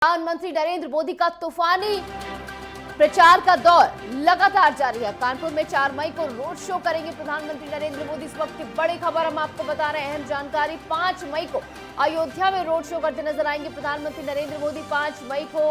प्रधानमंत्री नरेंद्र मोदी का तूफानी प्रचार का दौर लगातार जारी है। कानपुर में 4 मई को रोड शो करेंगे प्रधानमंत्री नरेंद्र मोदी। इस वक्त की बड़ी खबर हम आपको बता रहे हैं, अहम जानकारी। 5 मई को अयोध्या में रोड शो करते नजर आएंगे प्रधानमंत्री नरेंद्र मोदी। 5 मई को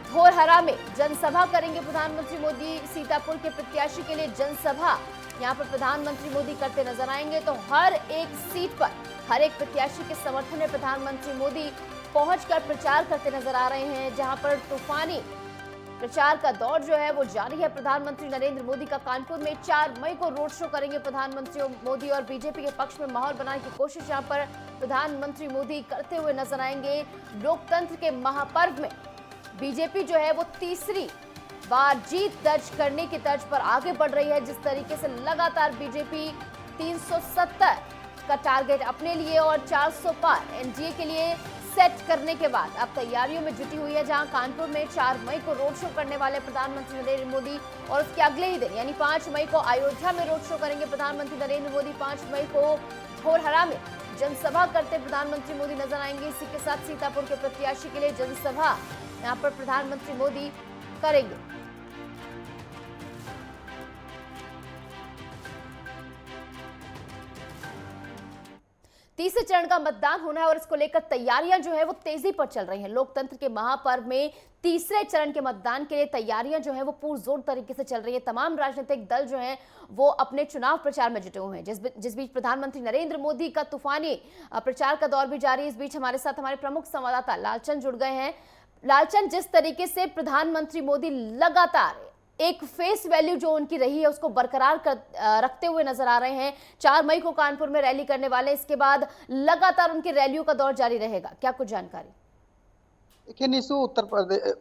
धोरहरा में जनसभा करेंगे प्रधानमंत्री मोदी। सीतापुर के प्रत्याशी के लिए जनसभा यहां पर प्रधानमंत्री मोदी करते नजर आएंगे। तो हर एक सीट पर हर एक प्रत्याशी के समर्थन में प्रधानमंत्री मोदी पहुंचकर प्रचार करते नजर आ रहे हैं। जहां पर तूफानी प्रचार का दौर जो है वो जारी है। प्रधानमंत्री नरेंद्र मोदी का कानपुर में 4 मई को रोड शो करेंगे प्रधानमंत्री मोदी और बीजेपी के पक्ष में माहौल बनाने की कोशिश यहां पर प्रधानमंत्री मोदी करते हुए नजर आएंगे। लोकतंत्र के महापर्व में बीजेपी जो है वो तीसरी बार जीत दर्ज करने की तर्ज पर आगे बढ़ रही है। जिस तरीके से लगातार बीजेपी 370 का टारगेट अपने लिए और 400 पार एनडीए के लिए सेट करने के बाद अब तैयारियों में जुटी हुई है। जहां कानपुर में 4 मई को रोड शो करने वाले प्रधानमंत्री नरेंद्र मोदी और उसके अगले ही दिन यानी 5 मई को अयोध्या में रोड शो करेंगे प्रधानमंत्री नरेंद्र मोदी। 5 मई को धोरहरा में जनसभा करते प्रधानमंत्री मोदी नजर आएंगे। इसी के साथ सीतापुर के प्रत्याशी के लिए जनसभा यहां पर प्रधानमंत्री मोदी करेंगे। तीसरे चरण का मतदान होना है और इसको लेकर तैयारियां जो है वो तेजी पर चल रही हैं। लोकतंत्र के महापर्व में तीसरे चरण के मतदान के लिए तैयारियां जो है वो पुरजोर तरीके से चल रही है। तमाम राजनीतिक दल जो हैं वो अपने चुनाव प्रचार में जुटे हुए हैं। जिस बीच प्रधानमंत्री नरेंद्र मोदी का तूफानी प्रचार का दौर भी जारी है। इस बीच हमारे साथ हमारे प्रमुख संवाददाता लालचंद जुड़ गए हैं। लालचंद, जिस तरीके से प्रधानमंत्री मोदी लगातार एक फेस वैल्यू जो उनकी रही है उसको बरकरार रखते हुए नजर आ रहे हैं। 4 मई को कानपुर में रैली करने वाले, इसके बाद लगातार उनकी रैलियों का दौर जारी रहेगा, क्या कुछ जानकारी? देखिए निशु, उत्तर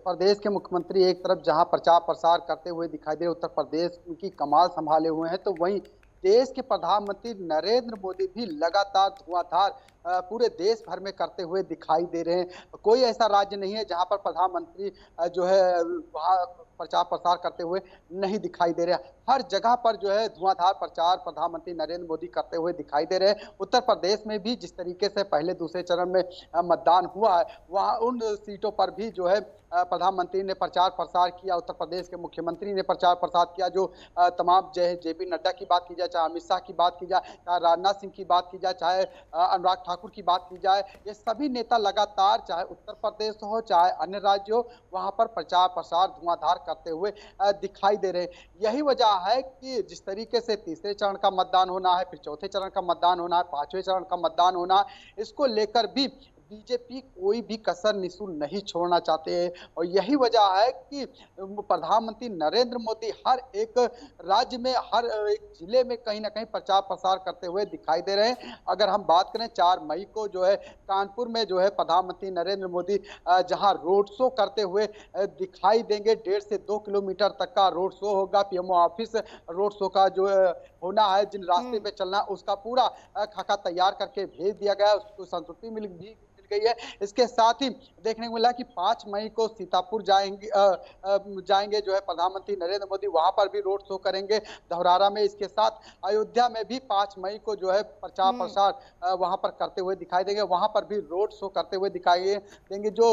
प्रदेश के मुख्यमंत्री एक तरफ जहां प्रचार प्रसार करते हुए दिखाई दे, उत्तर प्रदेश की कमाल संभाले हुए हैं, तो वहीं देश के प्रधानमंत्री नरेंद्र मोदी भी लगातार धुआंधार पूरे देश भर में करते हुए दिखाई दे रहे हैं। कोई ऐसा राज्य नहीं है जहां पर प्रधानमंत्री जो है वहां प्रचार प्रसार करते हुए नहीं दिखाई दे रहे। हर जगह पर जो है धुआंधार प्रचार प्रधानमंत्री नरेंद्र मोदी करते हुए दिखाई दे रहे हैं। उत्तर प्रदेश में भी जिस तरीके से पहले दूसरे चरण में मतदान हुआ है, वहां उन सीटों पर भी जो है प्रधानमंत्री ने प्रचार प्रसार किया। उत्तर प्रदेश के मुख्यमंत्री ने प्रचार प्रसार किया। जो तमाम जेपी नड्डा की बात की जाए, चाहे अमित शाह की बात की जाए, चाहे राजनाथ सिंह की बात की जाए, चाहे अनुराग ठाकुर की बात की जाए, ये सभी नेता लगातार चाहे उत्तर प्रदेश हो चाहे अन्य राज्य हो, वहां पर प्रचार प्रसार धुआंधार करते हुए दिखाई दे रहे हैं। यही वजह है कि जिस तरीके से तीसरे चरण का मतदान होना है, फिर चौथे चरण का मतदान होना है, 5वें चरण का मतदान होना है, इसको लेकर भी बीजेपी कोई भी कसर निशु नहीं छोड़ना चाहते हैं। और यही वजह है कि प्रधानमंत्री नरेंद्र मोदी हर एक राज्य में हर एक जिले में कहीं ना कहीं प्रचार प्रसार करते हुए दिखाई दे रहे हैं। अगर हम बात करें 4 मई को जो है कानपुर में जो है प्रधानमंत्री नरेंद्र मोदी जहां रोड शो करते हुए दिखाई देंगे, 1.5 से 2 किलोमीटर तक का रोड शो होगा। पीएमओ ऑफिस रोड शो का जो होना है, जिन रास्ते पे चलना उसका पूरा खाका तैयार करके भेज दिया गया है, उसको संतुष्टि मिल गई है। इसके साथ ही देखने को मिला कि 5 मई को सीतापुर जाएंगे जो है प्रधानमंत्री नरेंद्र मोदी, वहां पर भी रोड शो करेंगे धौरहरा में। इसके साथ अयोध्या में भी 5 मई को जो है प्रचार प्रसार वहां पर करते हुए दिखाई देंगे, वहां पर भी रोड शो करते हुए दिखाई देंगे। जो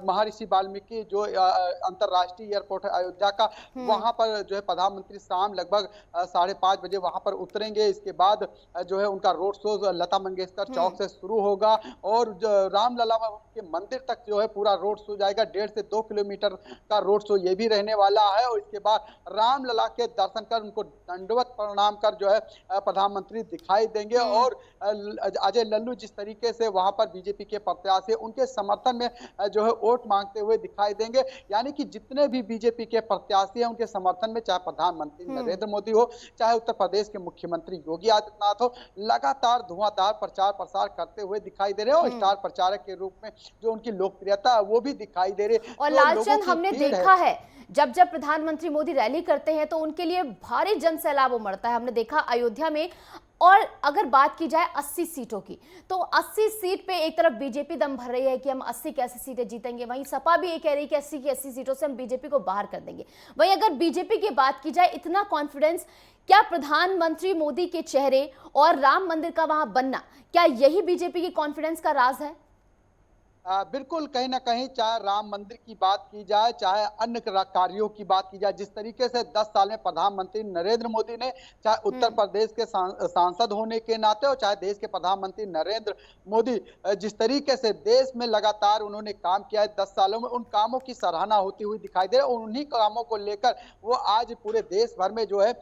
महर्षि वाल्मीकि जो अंतरराष्ट्रीय एयरपोर्ट है अयोध्या का, वहां पर जो है प्रधानमंत्री शाम लगभग 5:30 बजे वहां पर उतरेंगे। इसके बाद जो है उनका रोड शो लता मंगेशकर चौक से शुरू होगा और रामलला के मंदिर तक जो है पूरा रोड शो जाएगा। 1.5 से 2 किलोमीटर का रोड शो ये भी रहने वाला है। और इसके बाद रामलला के दर्शन कर उनको दंडवत प्रणाम कर जो है प्रधानमंत्री दिखाई देंगे। और अजय लल्लू जिस तरीके से वहां पर बीजेपी के प्रत्याशी उनके समर्थन में जो है वोट मांगते हुए दिखाई देंगे। यानी कि जितने भी बीजेपी के प्रत्याशी हैं उनके समर्थन में चाहे प्रधानमंत्री नरेंद्र मोदी हो, चाहे उत्तर प्रदेश के मुख्यमंत्री योगी आदित्यनाथ हो, लगातार धुआंधार प्रचार प्रसार करते हुए दिखाई दे रहे हैं। और स्टार प्रचारक के रूप में जो उनकी लोकप्रियता है वो भी दिखाई दे रही है। और लालचंद, हमने देखा है जब जब प्रधानमंत्री मोदी रैली करते हैं तो उनके लिए भारी जन सैलाब उमड़ता है। हमने देखा अयोध्या में। और अगर बात की जाए 80 सीटों की, तो 80 सीट पे एक तरफ बीजेपी दम भर रही है कि हम 80 की 80 सीटें जीतेंगे, वहीं सपा भी ये कह रही है कि 80 की 80 सीटों से हम बीजेपी को बाहर कर देंगे। वहीं अगर बीजेपी की बात की जाए, इतना कॉन्फिडेंस क्या प्रधानमंत्री मोदी के चेहरे और राम मंदिर का वहां बनना, क्या यही बीजेपी की कॉन्फिडेंस का राज है? बिल्कुल, कहीं न कहीं चाहे राम मंदिर की बात की जाए, चाहे अन्य कार्यों की बात की जाए, जिस तरीके से 10 साल में प्रधानमंत्री नरेंद्र मोदी ने, चाहे उत्तर हम्म। प्रदेश के सांसद होने के नाते और चाहे देश के प्रधानमंत्री नरेंद्र मोदी, जिस तरीके से देश में लगातार उन्होंने काम किया है 10 सालों में, उन कामों की सराहना होती हुई दिखाई दे रही है और उन्हीं कामों को लेकर वो आज पूरे देश भर में जो है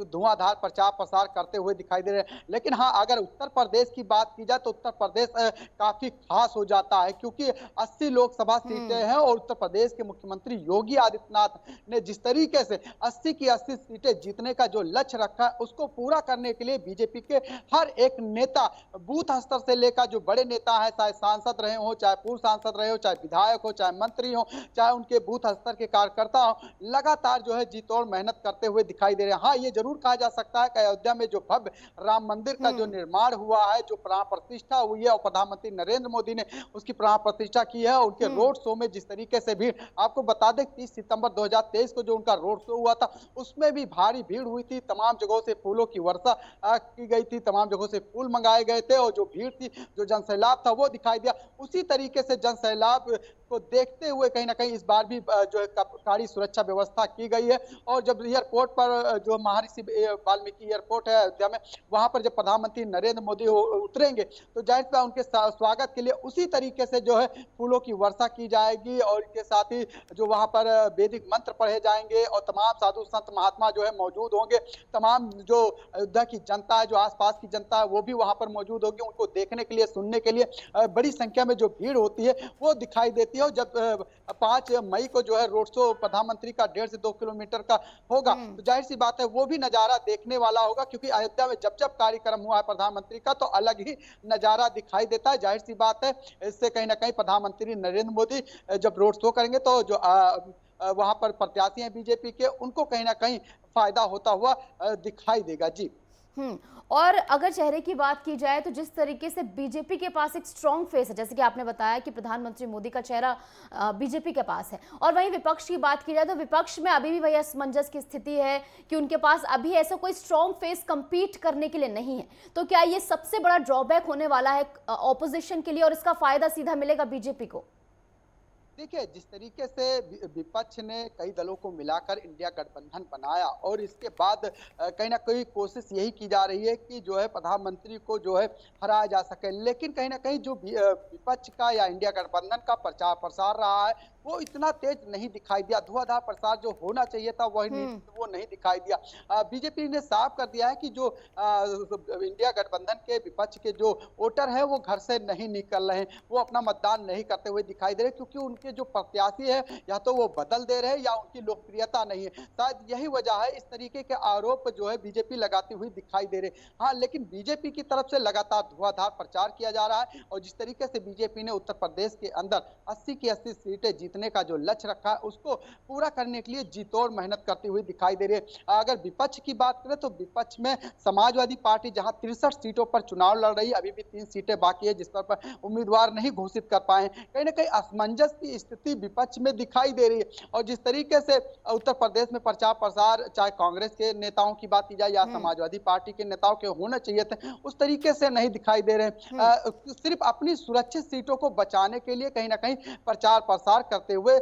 धुआंधार प्रचार-प्रसार करते हुए दिखाई दे रहे हैं। लेकिन हाँ, अगर उत्तर प्रदेश की बात की जाए तो उत्तर प्रदेश काफ़ी ख़ास हो जाता है, क्योंकि 80 लोकसभा सीटें हम्म। हैं और उत्तर प्रदेश के मुख्यमंत्री योगी आदित्यनाथ ने जिस तरीके से 80 की 80 सीटें जीतने का जो लक्ष्य रखा है, उसको पूरा करने के लिए बीजेपी के हर एक नेता, बूथ स्तर से लेकर जो बड़े नेता हैं, चाहे सांसद रहे हो, चाहे पूर्व सांसद रहे हो, चाहे विधायक हो, चाहे मंत्री हो, चाहे उनके बूथ स्तर के कार्यकर्ता हो, लगातार जो है जी तोड़ मेहनत करते हुए दिखाई दे रहे हैं। हाँ, ये जरूर कहा जा सकता है कि अयोध्या में जो भव्य राम मंदिर का जो हम्म। निर्माण हुआ है, जो प्राण प्रतिष्ठा हुई है और प्रधानमंत्री नरेंद्र मोदी ने उसकी प्राण प्रतिष्ठा की है, उनके हम्म। रोड शो में जिस तरीके से भीड़, आपको बता दें 30 सितंबर 2023 को जो उनका रोड शो हुआ था, उसमें भी भारी भीड़ हुई थी। तमाम जगहों से फूलों की वर्षा की गई थी, तमाम जगहों से फूल मंगाए गए थे और जो भीड़ थी, जो जनसैलाब था वो दिखाई दिया। उसी तरीके से जनसैलाब को देखते हुए कहीं न कहीं इस बार भी जो है कड़ी सुरक्षा व्यवस्था की गई है और जब एयरपोर्ट पर जो महर्षि वाल्मीकि एयरपोर्ट है अयोध्या में, वहाँ पर जब प्रधानमंत्री नरेंद्र मोदी उतरेंगे तो जाहिर-सी बात उनके स्वागत के लिए उसी तरीके से जो है फूलों की वर्षा की जाएगी और इसके साथ ही जो वहाँ पर वैदिक मंत्र पढ़े जाएंगे और तमाम साधु संत महात्मा जो है मौजूद होंगे। तमाम जो अयोध्या की जनता है, जो आसपास की जनता है, वो भी वहाँ पर मौजूद होगी। उनको देखने के लिए, सुनने के लिए बड़ी संख्या में जो भीड़ होती है वो दिखाई देती है और जब 5 मई को जो है रोड शो प्रधानमंत्री का 1.5 से 2 किलोमीटर का होगा, तो जाहिर सी बात है वो भी नजारा देखने वाला होगा, क्योंकि अयोध्या में जब जब कार्यक्रम हुआ है प्रधानमंत्री का तो अलग ही नजारा दिखाई देता है। जाहिर सी बात है इससे कहीं ना कहीं प्रधानमंत्री नरेंद्र मोदी जब रोड शो करेंगे तो जो वहां पर प्रत्याशी हैं बीजेपी के, उनको कहीं ना कहीं फायदा होता हुआ दिखाई देगा। जी। और अगर चेहरे की बात की जाए तो जिस तरीके से बीजेपी के पास एक स्ट्रॉन्ग फेस है, जैसे कि आपने बताया कि प्रधानमंत्री मोदी का चेहरा बीजेपी के पास है, और वहीं विपक्ष की बात की जाए तो विपक्ष में अभी भी वही असमंजस की स्थिति है कि उनके पास अभी ऐसा कोई स्ट्रॉन्ग फेस compete करने के लिए नहीं है। तो क्या ये सबसे बड़ा ड्रॉबैक होने वाला है ऑपोजिशन के लिए और इसका फायदा सीधा मिलेगा बीजेपी को? देखिए, जिस तरीके से विपक्ष ने कई दलों को मिलाकर इंडिया गठबंधन बनाया और इसके बाद कहीं ना कहीं कोशिश यही की जा रही है कि जो है प्रधानमंत्री को जो है हराया जा सके, लेकिन कहीं ना कहीं जो विपक्ष का या इंडिया गठबंधन का प्रचार प्रसार रहा है वो इतना तेज नहीं दिखाई दिया। धुआंधार प्रसार जो होना चाहिए था वो नहीं दिखाई दिया। बीजेपी ने साफ कर दिया है कि जो इंडिया गठबंधन के विपक्ष के जो वोटर हैं वो घर से नहीं निकल रहे हैं, वो अपना मतदान नहीं करते हुए दिखाई दे रहे, क्योंकि उनके जो प्रत्याशी है या तो वो बदल दे रहे हैं या उनकी लोकप्रियता नहीं है। शायद यही वजह है, इस तरीके के आरोप जो है बीजेपी लगाती हुई दिखाई दे रहे। हाँ, लेकिन बीजेपी की तरफ से लगातार धुआंधार प्रचार किया जा रहा है और जिस तरीके से बीजेपी ने उत्तर प्रदेश के अंदर 80 की 80 सीटें जीतने का जो लक्ष्य रखा है उसको पूरा करने के लिए जी तोड़ मेहनत करती हुई दिखाई दे रही है। अगर विपक्ष की बात करें तो विपक्ष में समाजवादी पार्टी जहां 63 सीटों पर चुनाव लड़ रही है, अभी भी 3 सीटें बाकी है जिस पर उम्मीदवार नहीं घोषित कर पाए। कहीं ना कहीं असमंजस की स्थिति विपक्ष में दिखाई दे रही है और जिस तरीके से उत्तर प्रदेश में प्रचार प्रसार चाहे कांग्रेस के नेताओं की बात की जाए या समाजवादी पार्टी के नेताओं के होने चाहिए थे, उस तरीके से नहीं दिखाई दे रहे। सिर्फ अपनी सुरक्षित सीटों को बचाने के लिए कहीं ना कहीं प्रचार प्रसार करते हुए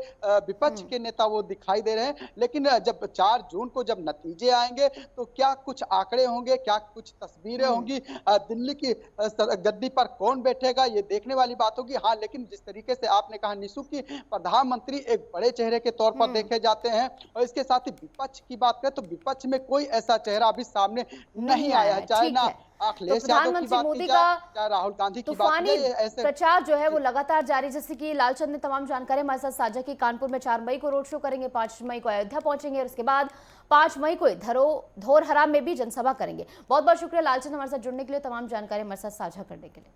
विपक्ष के नेता वो दिखाई दे रहे हैं। लेकिन जब 4 जून को जब नतीजे आएंगे तो क्या कुछ आंकड़े होंगे, क्या कुछ तस्वीरें होंगी, दिल्ली की गद्दी पर कौन बैठेगा, ये देखने वाली बात होगी। हाँ, लेकिन जिस तरीके से आपने कहा निशु की प्रधानमंत्री एक बड़े चेहरे के तौर पर देखे जाते हैं और इसके साथ ही विपक्ष की बात करें तो विपक्ष में कोई ऐसा चेहरा अभी सामने नहीं आया है, चाहे ना अखिलेश यादव की बात की जाए, चाहे राहुल गांधी की बात की जाए। ऐसे प्रचार जो है वो लगातार जारी, जैसे कि लालचंद ने तमाम जानकारी हमारे साथ साझा की। कानपुर में 4 मई को रोड शो करेंगे, 5 मई को अयोध्या पहुंचेंगे और उसके बाद 5 मई को धौरहरा में भी जनसभा करेंगे। बहुत बहुत शुक्रिया लालचंद हमारे साथ जुड़ने के लिए, तमाम जानकारी हमारे साथ साझा करने के लिए।